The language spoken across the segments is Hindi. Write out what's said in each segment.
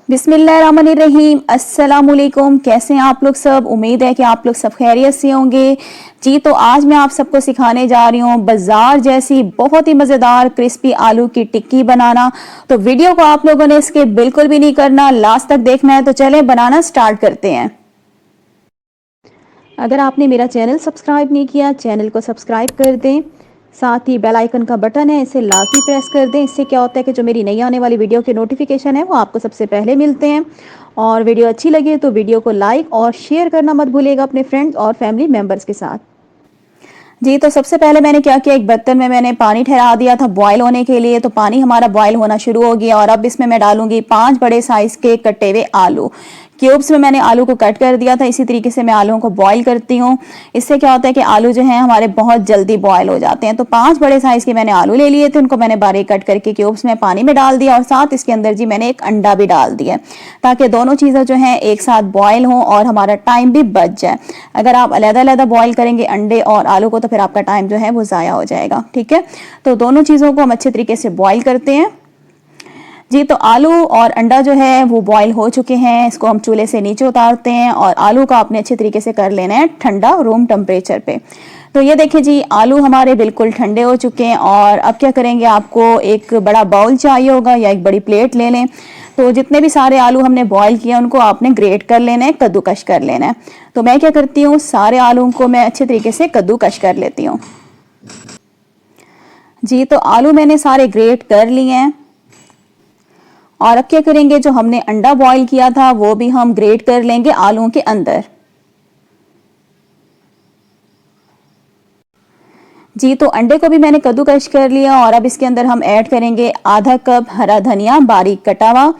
बिस्मिल्लाहिर्रहमानिर्रहीम। अस्सलामुअलैकुम। कैसे हैं आप लोग सब? उम्मीद है कि आप लोग सब खैरियत से होंगे जी। तो आज मैं आप सबको सिखाने जा रही हूँ बाजार जैसी बहुत ही मज़ेदार क्रिस्पी आलू की टिक्की बनाना। तो वीडियो को आप लोगों ने स्किप बिल्कुल भी नहीं करना, लास्ट तक देखना है। तो चलें बनाना स्टार्ट करते हैं। अगर आपने मेरा चैनल सब्सक्राइब नहीं किया, चैनल को सब्सक्राइब कर दें। साथ ही बेल आइकन का बटन है, इसे लाजमी प्रेस कर दें। इससे क्या होता है कि जो मेरी नई आने वाली वीडियो के नोटिफिकेशन है वो आपको सबसे पहले मिलते हैं। और वीडियो अच्छी लगे तो वीडियो को लाइक और शेयर करना मत भूलिएगा अपने फ्रेंड्स और फैमिली मेम्बर्स के साथ जी। तो सबसे पहले मैंने क्या किया, एक बर्तन में मैंने पानी ठहरा दिया था बॉयल होने के लिए। तो पानी हमारा बॉयल होना शुरू हो गया और अब इसमें मैं डालूंगी 5 बड़े साइज के कटे हुए आलू। क्यूब्स में मैंने आलू को कट कर दिया था। इसी तरीके से मैं आलूओं को बॉईल करती हूँ। इससे क्या होता है कि आलू जो हैं हमारे बहुत जल्दी बॉयल हो जाते हैं। तो 5 बड़े साइज के मैंने आलू ले लिए थे, उनको मैंने बारीक कट करके क्यूब्स में पानी में डाल दिया और साथ इसके अंदर जी मैंने एक अंडा भी डाल दिया ताकि दोनों चीज़ें जो हैं एक साथ बॉयल हों और हमारा टाइम भी बच जाए। अगर आप अलग-अलग बॉयल करेंगे अंडे और आलू को तो फिर आपका टाइम जो है वो ज़ाया हो जाएगा। ठीक है, तो दोनों चीज़ों को हम अच्छे तरीके से बॉयल करते हैं जी। तो आलू और अंडा जो है वो बॉईल हो चुके हैं। इसको हम चूल्हे से नीचे उतारते हैं और आलू को आपने अच्छे तरीके से कर लेना है ठंडा रूम टेम्परेचर पे। तो ये देखिए जी, आलू हमारे बिल्कुल ठंडे हो चुके हैं। और अब क्या करेंगे, आपको एक बड़ा बाउल चाहिए होगा या एक बड़ी प्लेट ले लें। तो जितने भी सारे आलू हमने बॉईल किए उनको आपने ग्रेट कर लेना है, कद्दूकश कर लेना है। तो मैं क्या करती हूँ, सारे आलू को मैं अच्छे तरीके से कद्दूकश कर लेती हूँ जी। तो आलू मैंने सारे ग्रेट कर लिए हैं और अब क्या करेंगे, जो हमने अंडा बॉईल किया था वो भी हम ग्रेट कर लेंगे आलूओं के अंदर जी। तो अंडे को भी मैंने कद्दूकश कर लिया और अब इसके अंदर हम ऐड करेंगे आधा कप हरा धनिया बारीक कटा हुआ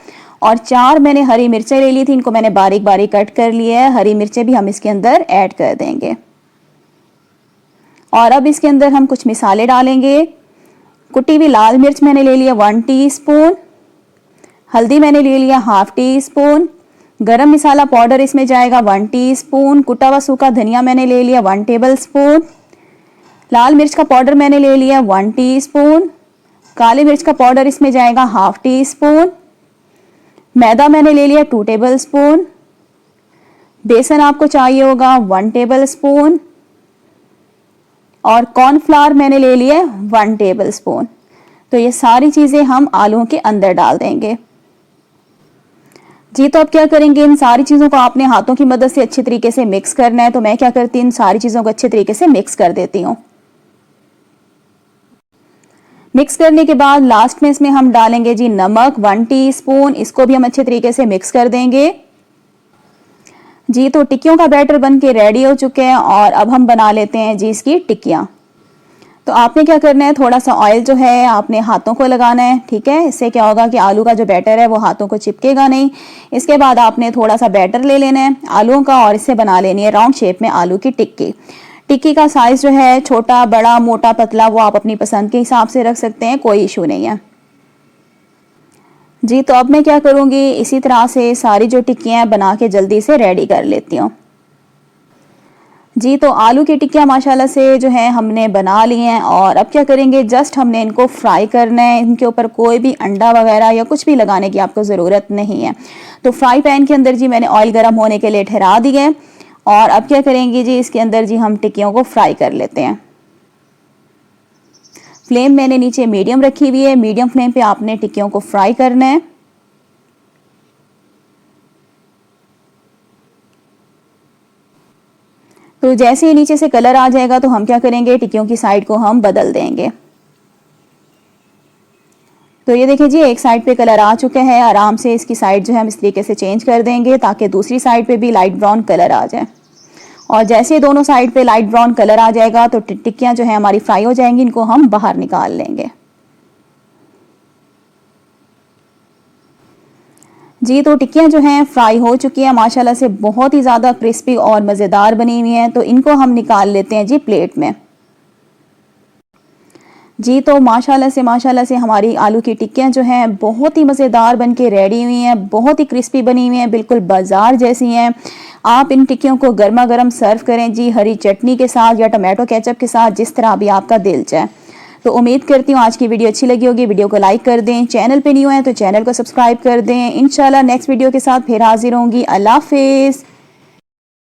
और 4 मैंने हरी मिर्चें ले ली थी, इनको मैंने बारीक बारीक कट कर लिया है। हरी मिर्चें भी हम इसके अंदर ऐड कर देंगे और अब इसके अंदर हम कुछ मसाले डालेंगे। कुटी हुई लाल मिर्च मैंने ले लिया 1 टीस्पून, हल्दी मैंने ले लिया 1/2 टीस्पून, गरम मसाला पाउडर इसमें जाएगा 1 टीस्पून, कुटा हुआ सूखा धनिया मैंने ले लिया 1 टेबलस्पून, लाल मिर्च का पाउडर मैंने ले लिया 1 टीस्पून, काली मिर्च का पाउडर इसमें जाएगा 1/2 टीस्पून, मैदा मैंने ले लिया 2 टेबलस्पून, बेसन आपको चाहिए होगा 1 टेबलस्पून और कॉर्नफ्लावर मैंने ले लिया 1 टेबलस्पून। तो ये सारी चीज़ें हम आलूओं के अंदर डाल देंगे जी। तो अब क्या करेंगे, इन सारी चीज़ों को आपने हाथों की मदद से अच्छी तरीके से मिक्स करना है। तो मैं क्या करती हूँ, इन सारी चीज़ों को अच्छे तरीके से मिक्स कर देती हूँ। मिक्स करने के बाद लास्ट में इसमें हम डालेंगे जी नमक 1 टीस्पून, इसको भी हम अच्छे तरीके से मिक्स कर देंगे जी। तो टिक्कियों का बैटर बन के रेडी हो चुके हैं और अब हम बना लेते हैं जी इसकी टिक्कियाँ। तो आपने क्या करना है, थोड़ा सा ऑयल जो है आपने हाथों को लगाना है। ठीक है, इससे क्या होगा कि आलू का जो बैटर है वो हाथों को चिपकेगा नहीं। इसके बाद आपने थोड़ा सा बैटर ले लेना है आलूओं का और इसे बना लेनी है राउंड शेप में आलू की टिक्की। टिक्की का साइज जो है छोटा बड़ा मोटा पतला वो आप अपनी पसंद के हिसाब से रख सकते हैं, कोई इशू नहीं है जी। तो अब मैं क्या करूँगी, इसी तरह से सारी जो टिक्कियाँ बना के जल्दी से रेडी कर लेती हूँ जी। तो आलू की टिक्कियाँ माशाल्लाह से जो है हमने बना ली हैं और अब क्या करेंगे, जस्ट हमने इनको फ्राई करना है। इनके ऊपर कोई भी अंडा वगैरह या कुछ भी लगाने की आपको ज़रूरत नहीं है। तो फ्राई पैन के अंदर जी मैंने ऑयल गर्म होने के लिए ठहरा दिए और अब क्या करेंगे जी, इसके अंदर जी हम टिक्कियों को फ्राई कर लेते हैं। फ्लेम मैंने नीचे मीडियम रखी हुई है, मीडियम फ्लेम पर आपने टिक्कियों को फ्राई करना है। तो जैसे ही नीचे से कलर आ जाएगा तो हम क्या करेंगे, टिक्कियों की साइड को हम बदल देंगे। तो ये देखिए जी, एक साइड पे कलर आ चुका है। आराम से इसकी साइड जो है हम इस तरीके से चेंज कर देंगे ताकि दूसरी साइड पे भी लाइट ब्राउन कलर आ जाए। और जैसे ही दोनों साइड पे लाइट ब्राउन कलर आ जाएगा तो टिक्कियाँ जो है हमारी फ्राई हो जाएंगी, इनको हम बाहर निकाल लेंगे जी। तो टिक्कियाँ जो हैं फ्राई हो चुकी हैं माशाल्लाह से, बहुत ही ज़्यादा क्रिस्पी और मज़ेदार बनी हुई हैं। तो इनको हम निकाल लेते हैं जी प्लेट में जी। तो माशाल्लाह से हमारी आलू की टिक्कियाँ जो हैं बहुत ही मज़ेदार बन के रेडी हुई हैं, बहुत ही क्रिस्पी बनी हुई हैं, बिल्कुल बाजार जैसी हैं। आप इन टिक्कियों को गर्मा गर्म सर्व करें जी, हरी चटनी के साथ या टमाटो केचप के साथ, जिस तरह भी आपका दिल चाहे। तो उम्मीद करती हूँ आज की वीडियो अच्छी लगी होगी। वीडियो को लाइक कर दें, चैनल पे न्यू है तो चैनल को सब्सक्राइब कर दें। इंशाल्लाह नेक्स्ट वीडियो के साथ फिर हाजिर होंगी। अल्लाह हाफिज़।